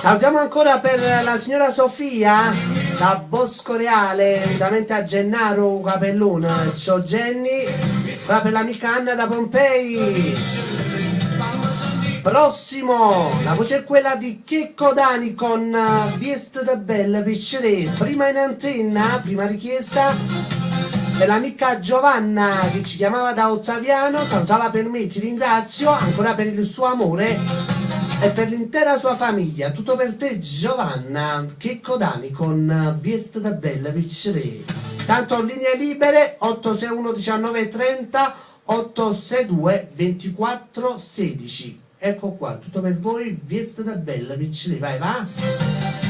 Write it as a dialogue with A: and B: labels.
A: Salutiamo ancora per la signora Sofia da Bosco Reale, veramente a Gennaro Capellone. Ciao Jenny, ora per l'amica Anna da Pompei. Prossimo, la voce è quella di Checco Dani con Viest da Bella Piccere. Prima in antenna, prima richiesta per l'amica Giovanna che ci chiamava da Ottaviano, salutava per me, ti ringrazio ancora per il suo amore e per l'intera sua famiglia. Tutto per te Giovanna. Checco Dani con Viest da Bella Piccere. Tanto linee libere 861 19 30 862 24 16. Ecco qua, tutto per voi, Viest da Bella Piccere. Vai va.